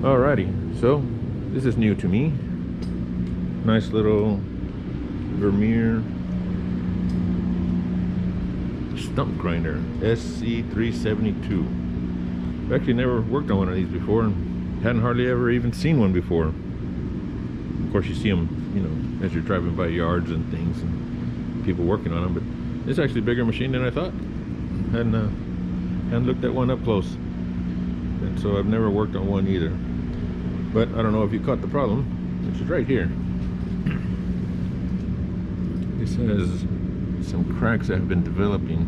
Alrighty, so this is new to me. Nice little Vermeer stump grinder SC372. I've actually never worked on one of these before and hadn't hardly ever even seen one before. Of course you see them, you know, as you're driving by yards and things and people working on them, but it's actually a bigger machine than I thought. Hadn't looked at one up close, and so I've never worked on one either. But I don't know if you caught the problem, which is right here. This has some cracks that have been developing,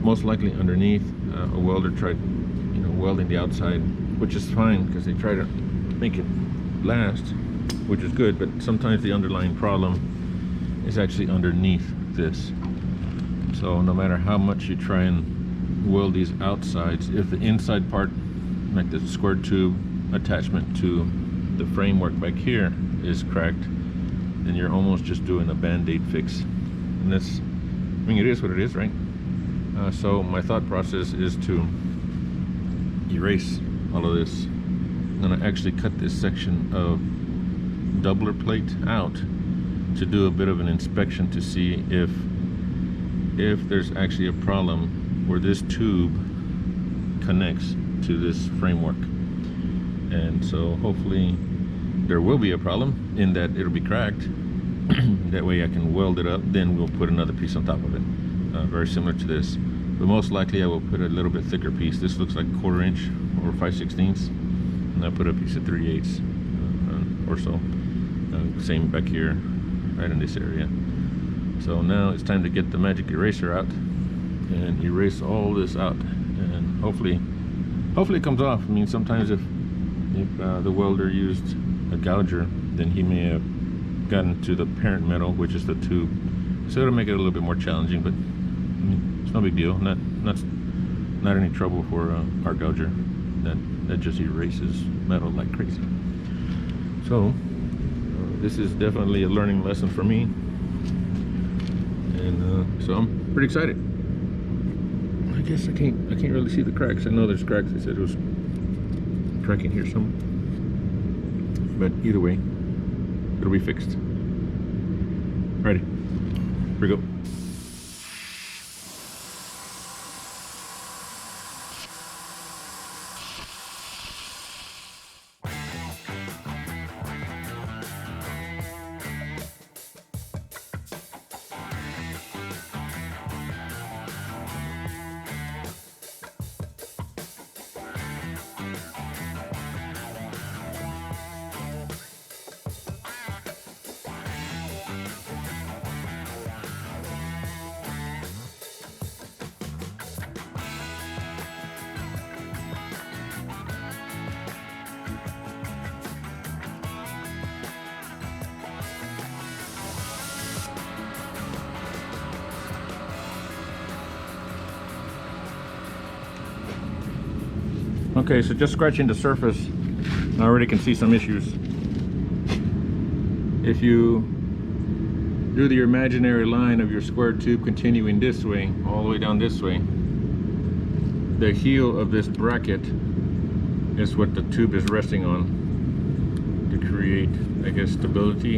most likely underneath. A welder tried, you know, welding the outside, which is fine because they try to make it last, which is good. But sometimes the underlying problem is actually underneath this. So no matter how much you try and weld these outsides, if the inside part, like the square tube attachment to the framework back here, is cracked, then you're almost just doing a band-aid fix. And that's, I mean, it is what it is, right? So my thought process is to erase all of this. I'm gonna actually cut this section of doubler plate out to do a bit of an inspection to see if there's actually a problem where this tube connects to this framework. And so hopefully there will be a problem in that it'll be cracked. That way I can weld it up, then we'll put another piece on top of it, very similar to this, but most likely I will put a little bit thicker piece. This looks like 1/4 inch or 5/16, and I'll put a piece of 3/8 or so. Same back here, right in this area. So now it's time to get the magic eraser out and erase all this out, and hopefully it comes off. I mean, sometimes if the welder used a gouger, then he may have gotten to the parent metal, which is the tube, so it'll make it a little bit more challenging. But I mean, it's no big deal. Not any trouble for our gouger. That just erases metal like crazy. So this is definitely a learning lesson for me, and so I'm pretty excited. I guess I can't really see the cracks. I know there's cracks. They said it was cracking here some, but either way, it'll be fixed. Ready? Here we go. Okay, so just scratching the surface, I already can see some issues. If you do the imaginary line of your square tube continuing this way, all the way down this way, the heel of this bracket is what the tube is resting on to create, I guess, stability.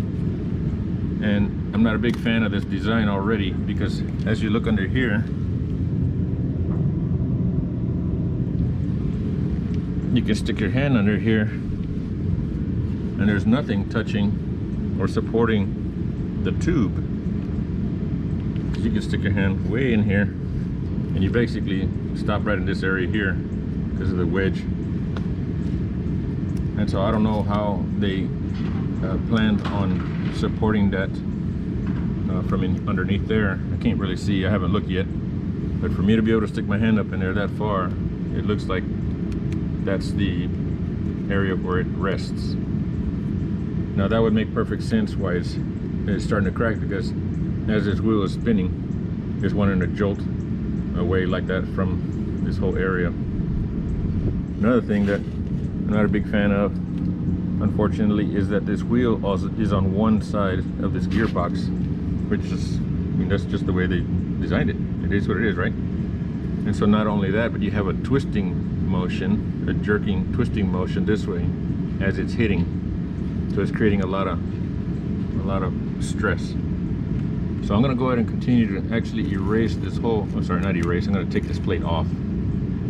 And I'm not a big fan of this design already, because as you look under here, you can stick your hand under here and there's nothing touching or supporting the tube. You can stick your hand way in here and you basically stop right in this area here because of the wedge. And so I don't know how they planned on supporting that from underneath there. I can't really see, I haven't looked yet, but for me to be able to stick my hand up in there that far, it looks like that's the area where it rests. Now that would make perfect sense why it's starting to crack, because as this wheel is spinning, it's wanting to jolt away like that from this whole area. Another thing that I'm not a big fan of, unfortunately, is that this wheel also is on one side of this gearbox, which is, I mean, that's just the way they designed it. It is what it is, right? And so not only that, but you have a twisting motion, a jerking, twisting motion this way as it's hitting. So it's creating a lot of stress. So I'm going to go ahead and continue to actually erase this whole, oh, sorry, not erase, I'm going to take this plate off.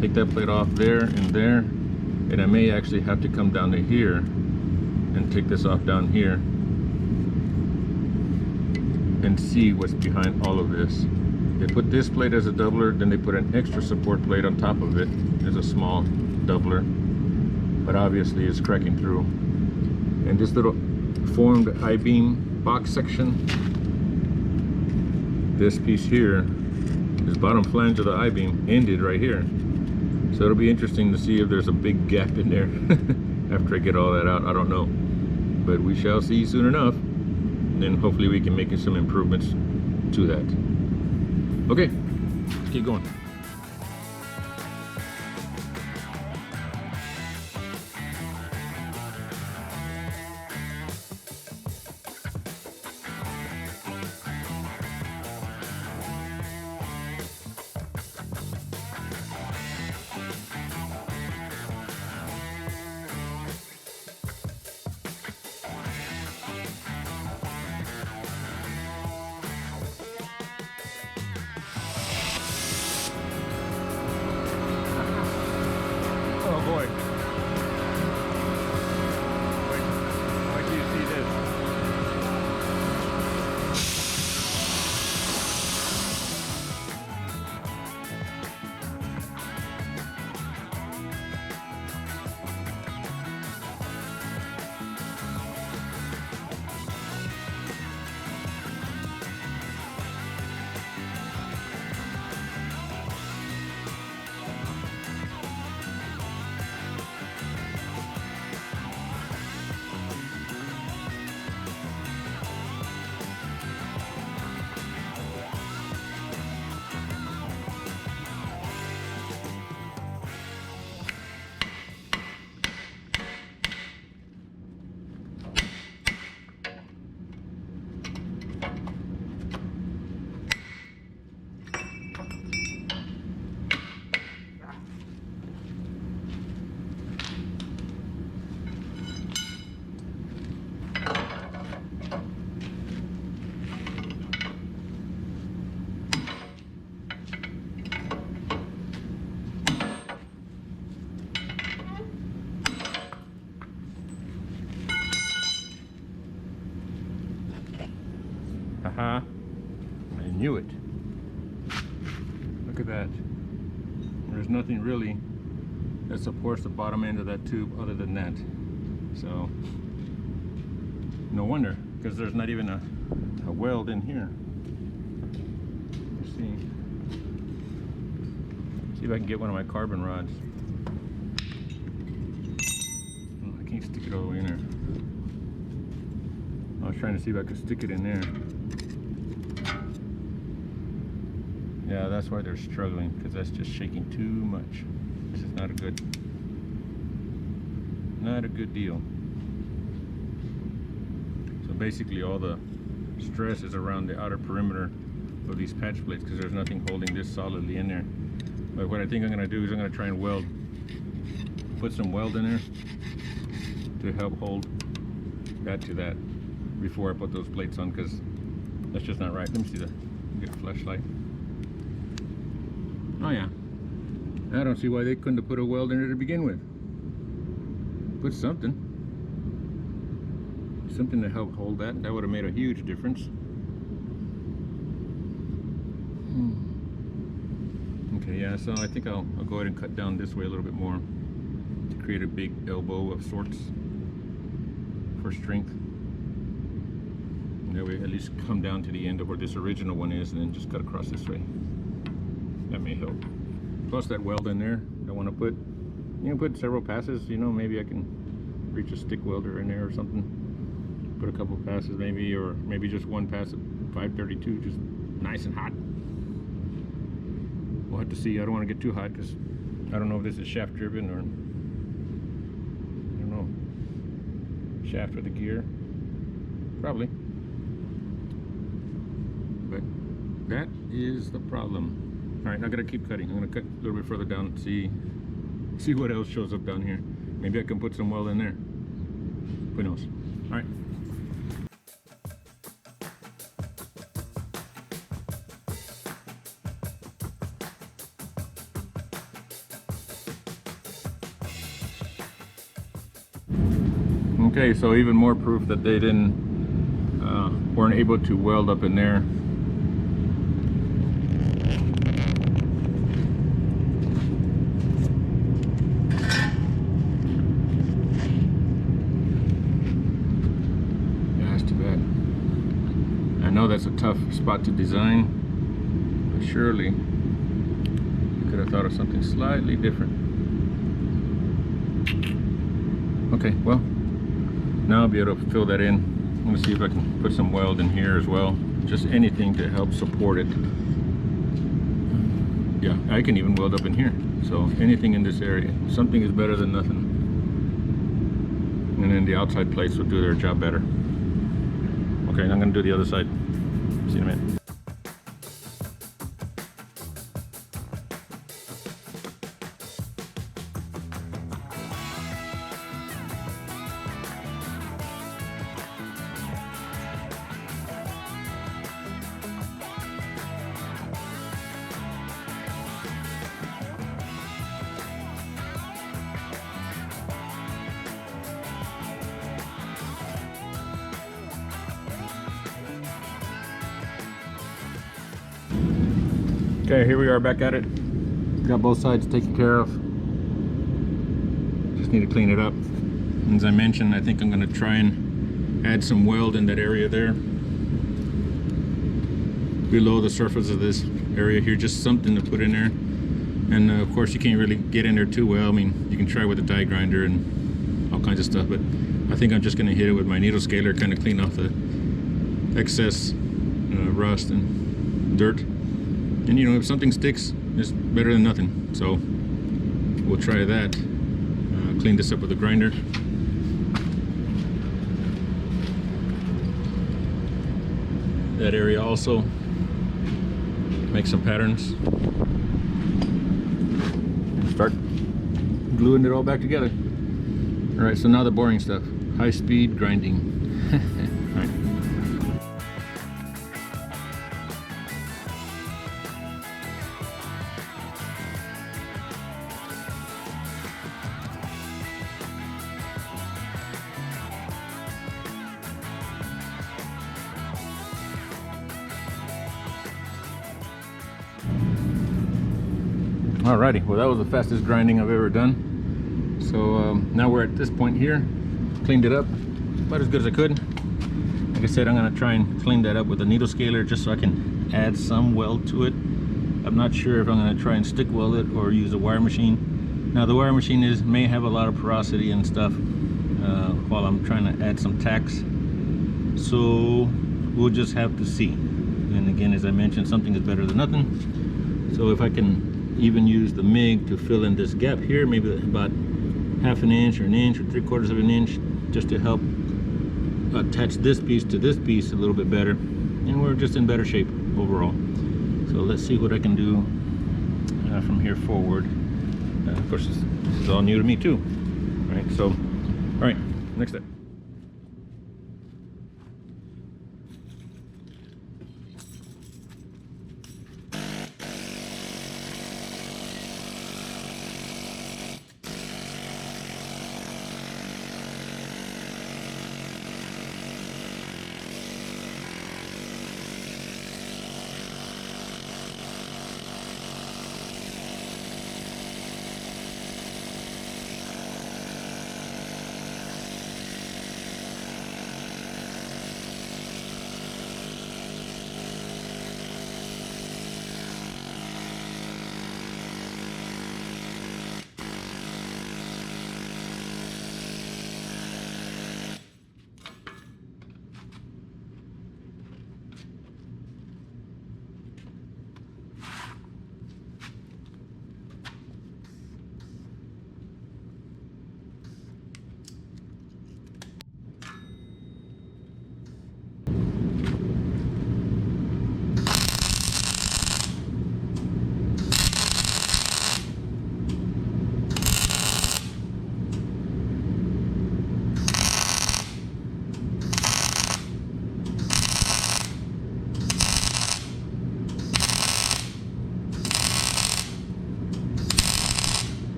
Take that plate off there and there, and I may actually have to come down to here and take this off down here and see what's behind all of this. They put this plate as a doubler, then they put an extra support plate on top of it as a small doubler, but obviously it's cracking through. And this little formed I-beam box section, this piece here, this bottom flange of the I-beam ended right here. So it'll be interesting to see if there's a big gap in there after I get all that out. I don't know, but we shall see soon enough. Then hopefully we can make some improvements to that. Okay, let's keep going. Oh boy. Wait till you see this. Haha, I knew it. Look at that. There's nothing really that supports the bottom end of that tube other than that. So, no wonder, because there's not even a weld in here. Let's see. See if I can get one of my carbon rods. Oh, I can't stick it all the way in there. I was trying to see if I could stick it in there. Yeah, that's why they're struggling, because that's just shaking too much. This is not a good deal. So basically all the stress is around the outer perimeter of these patch plates, because there's nothing holding this solidly in there. But what I think I'm going to do is I'm going to try and put some weld in there to help hold that to that before I put those plates on, because that's just not right. Let me see that. Get a flashlight. Oh yeah, I don't see why they couldn't have put a weld in there to begin with. Put something to help hold that. That would have made a huge difference. Okay, yeah, so I think I'll go ahead and cut down this way a little bit more to create a big elbow of sorts for strength. And that way at least come down to the end of where this original one is and then just cut across this way. That may help. Plus that weld in there, I want to put, you know, put several passes, you know, maybe I can reach a stick welder in there or something. Put a couple passes maybe, or maybe just one pass at 532, just nice and hot. We'll have to see. I don't want to get too hot because I don't know if this is shaft driven or, I don't know, shaft with the gear. Probably. But that is the problem. All right, now I gotta keep cutting. I'm gonna cut a little bit further down and see See what else shows up down here. Maybe I can put some weld in there. Who knows? All right. Okay, so even more proof that they weren't able to weld up in there. Yeah, that's too bad. I know that's a tough spot to design, but surely you could have thought of something slightly different. Okay, well, now I'll be able to fill that in. I'm going to see if I can put some weld in here as well. Just anything to help support it. Yeah, I can even weld up in here. So anything in this area. Something is better than nothing. And then the outside plates will do their job better. Okay, I'm going to do the other side. See you in a minute. Okay, here we are back at it. Got both sides taken care of. Just need to clean it up. And as I mentioned, I think I'm going to try and add some weld in that area there. Below the surface of this area here, just something to put in there. And of course you can't really get in there too well. I mean, you can try with a die grinder and all kinds of stuff, but I think I'm just going to hit it with my needle scaler, kind of clean off the excess rust and dirt. And you know, if something sticks, it's better than nothing. So we'll try that. Clean this up with a grinder. That area also. Make some patterns. Start gluing it all back together. All right, so now the boring stuff. High speed grinding. All right. Alrighty, well that was the fastest grinding I've ever done. So now we're at this point here. Cleaned it up about as good as I could. Like I said, I'm going to try and clean that up with a needle scaler just so I can add some weld to it. I'm not sure if I'm going to try and stick weld it or use a wire machine. Now the wire machine may have a lot of porosity and stuff while I'm trying to add some tacks. So we'll just have to see. And again, as I mentioned, something is better than nothing. So if I can even use the MIG to fill in this gap here, maybe about half an inch or an inch or 3/4 of an inch, just to help attach this piece to this piece a little bit better, and we're just in better shape overall. So let's see what I can do from here forward. Of course, this is all new to me too. All right, so all right, next step.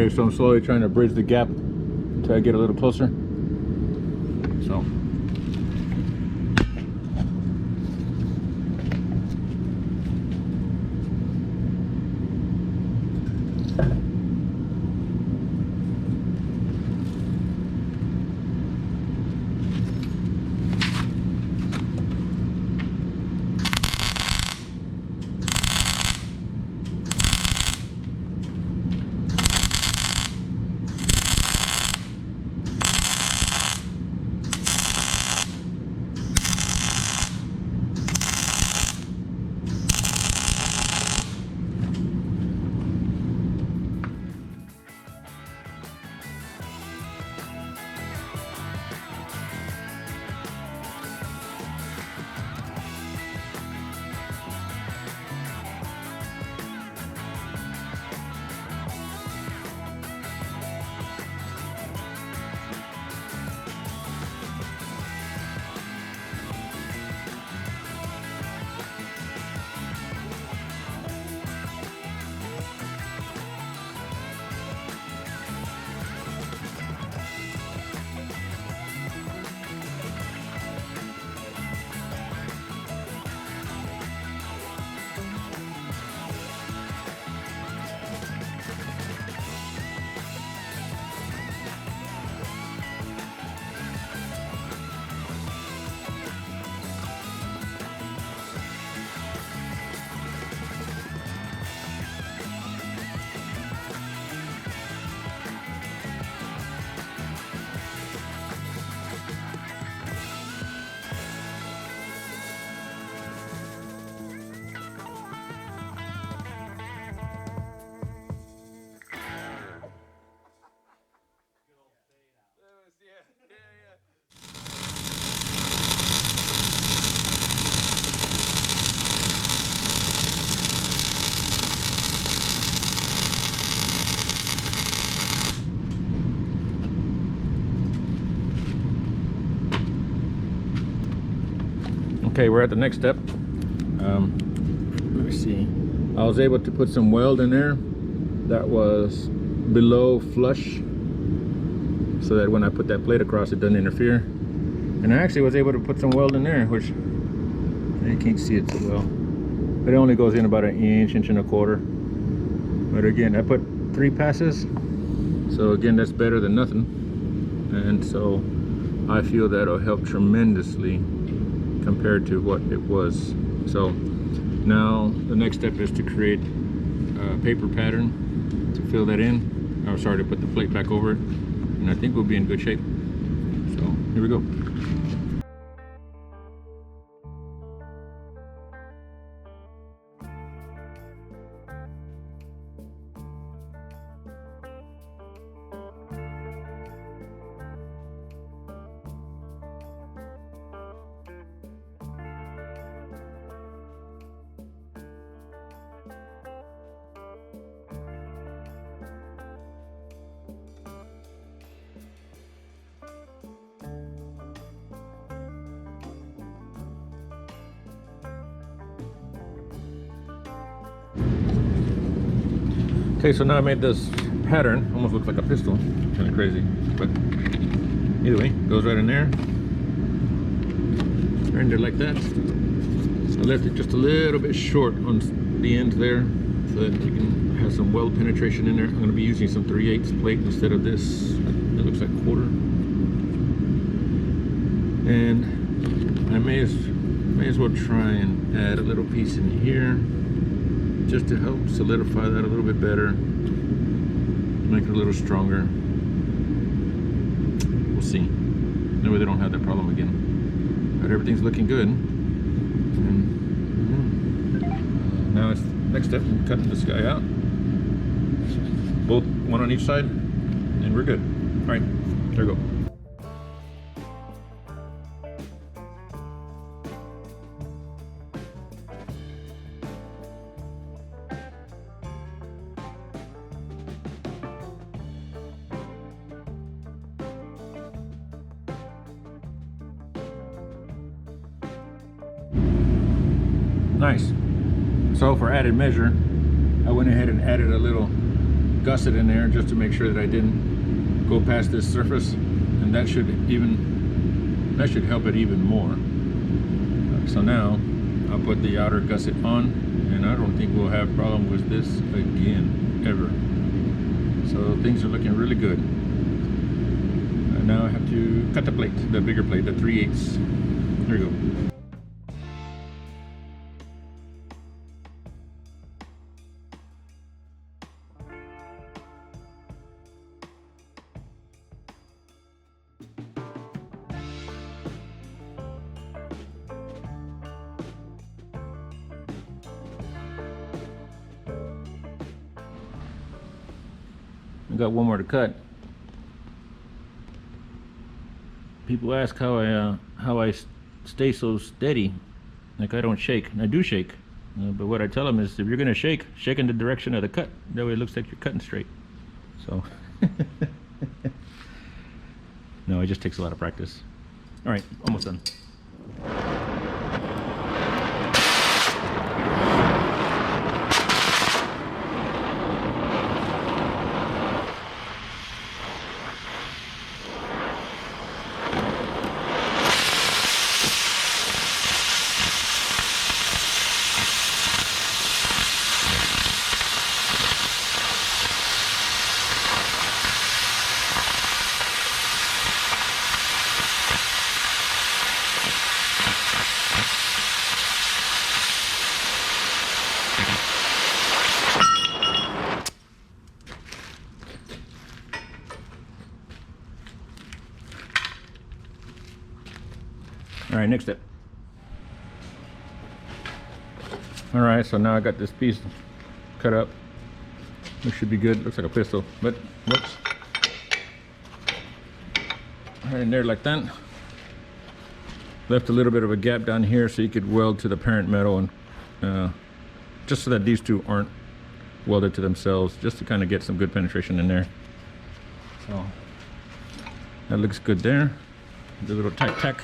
Okay, so I'm slowly trying to bridge the gap until I get a little closer. So. Okay, we're at the next step. Let me see. I was able to put some weld in there that was below flush, so that when I put that plate across, it doesn't interfere. And I actually was able to put some weld in there, which you can't see it too well. But it only goes in about an inch, inch and a quarter. But again, I put 3 passes, so again, that's better than nothing. And so I feel that'll help tremendously compared to what it was. So now the next step is to create a paper pattern to fill that in. I'm sorry, to put the plate back over it, and I think we'll be in good shape. So here we go. Okay, so now I made this pattern. Almost looks like a pistol. Kind of crazy, but either way, goes right in there. Right in there like that. I left it just a little bit short on the end there, so that you can have some weld penetration in there. I'm going to be using some 3/8 plate instead of this. It looks like quarter. And I may as well try and add a little piece in here, just to help solidify that a little bit better, make it a little stronger. We'll see. That way they don't have that problem again. But everything's looking good. And now it's next step, I'm cutting this guy out. Both, one on each side, and we're good. All right, there we go. Nice. So for added measure, I went ahead and added a little gusset in there just to make sure that I didn't go past this surface, and that should help it even more. So now I'll put the outer gusset on, and I don't think we'll have problem with this again, ever. So things are looking really good. And now I have to cut the plate, the bigger plate, the 3/8. There you go. I got one more to cut. People ask how I stay so steady, like I don't shake. And I do shake, but what I tell them is, if you're gonna shake in the direction of the cut. That way it looks like you're cutting straight. So no, it just takes a lot of practice. All right, almost done. All right, next step. All right, so now I got this piece cut up. This should be good. Looks like a pistol, but whoops. Right in there like that. Left a little bit of a gap down here so you could weld to the parent metal, and just so that these two aren't welded to themselves, just to kind of get some good penetration in there. So that looks good there. The little tight tack.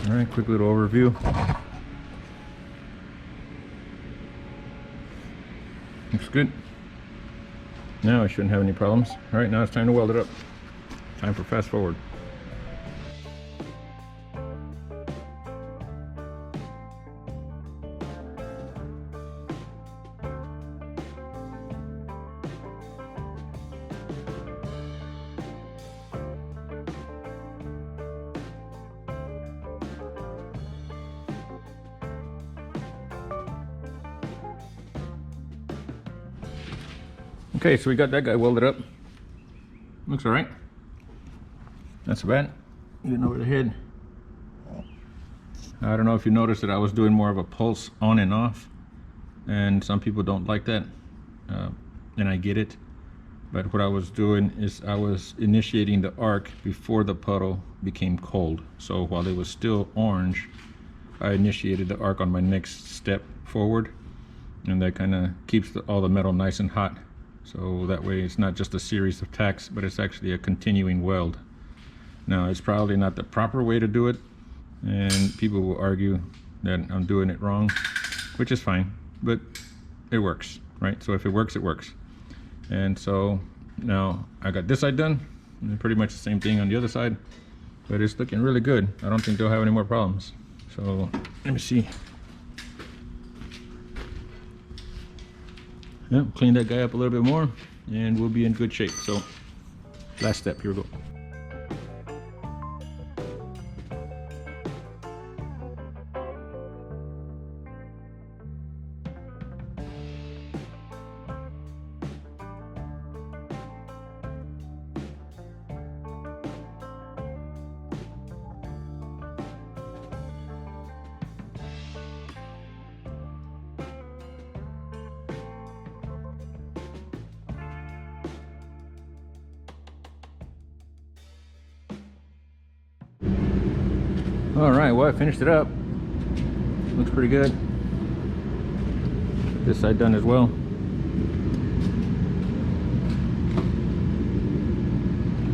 All right, quick little overview. Looks good. Now I shouldn't have any problems. All right, now it's time to weld it up. Time for fast forward. Okay, so we got that guy welded up. Looks all right. That's bad. Getting over the head. I don't know if you noticed that I was doing more of a pulse on and off, and some people don't like that, and I get it. But what I was doing is I was initiating the arc before the puddle became cold. So while it was still orange, I initiated the arc on my next step forward, and that kind of keeps all the metal nice and hot. So that way it's not just a series of tacks, but it's actually a continuing weld. Now, it's probably not the proper way to do it, and people will argue that I'm doing it wrong, which is fine, but it works, right? So if it works, it works. And so now I got this side done, and pretty much the same thing on the other side, but it's looking really good. I don't think they'll have any more problems. So let me see. Yep, clean that guy up a little bit more and we'll be in good shape. So last step, here we go. All right, well, I finished it up. Looks pretty good. get this side done as well.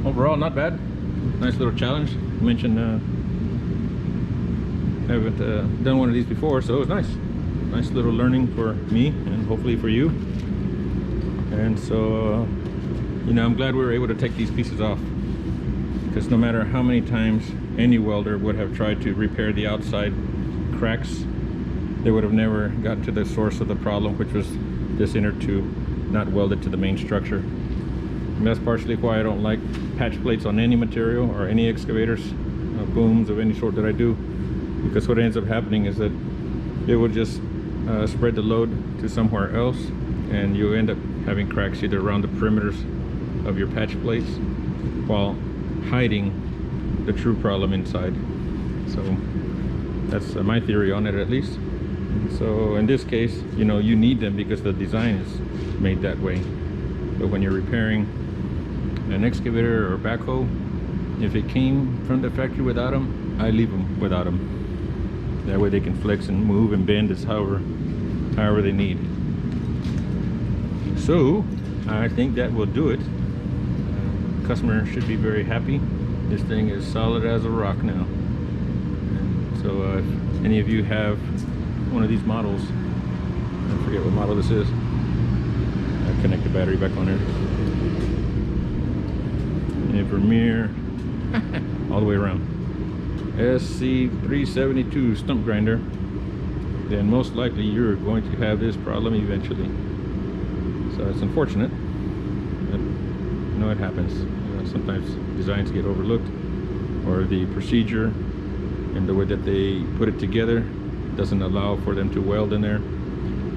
Overall, not bad. Nice little challenge. I mentioned haven't done one of these before, so it was nice. Nice little learning for me and hopefully for you. And so, you know, I'm glad we were able to take these pieces off, because no matter how many times any welder would have tried to repair the outside cracks, they would have never gotten to the source of the problem, which was this inner tube not welded to the main structure. And that's partially why I don't like patch plates on any material or any excavators, booms of any sort that I do, because what ends up happening is that it will just spread the load to somewhere else, and you end up having cracks either around the perimeters of your patch plates while hiding the true problem inside. So that's my theory on it, at least. So in this case, you know, you need them because the design is made that way. But when you're repairing an excavator or backhoe, if it came from the factory without them, I leave them without them. That way they can flex and move and bend as however they need. So I think that will do it. Customer should be very happy. This thing is solid as a rock now. And so if any of you have one of these models, I forget what model this is, I'll connect the battery back on there. And Vermeer all the way around SC372 stump grinder, then most likely you're going to have this problem eventually. So it's unfortunate, but you know, it happens. Sometimes designs get overlooked, or the procedure and the way that they put it together doesn't allow for them to weld in there.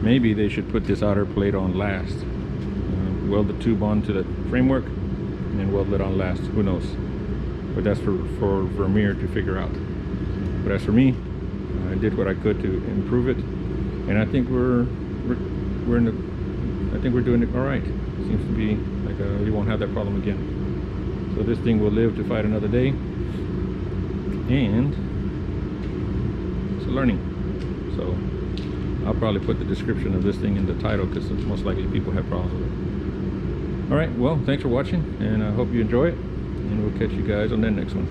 Maybe they should put this outer plate on last, weld the tube onto the framework and then weld it on last. Who knows? But that's for Vermeer to figure out. But as for me, I did what I could to improve it, and I think we're doing it all right. It seems to be like you won't have that problem again. So this thing will live to fight another day, and it's a learning. So I'll probably put the description of this thing in the title, because most likely people have problems with it. All right, well, thanks for watching, and I hope you enjoy it, and we'll catch you guys on the next one.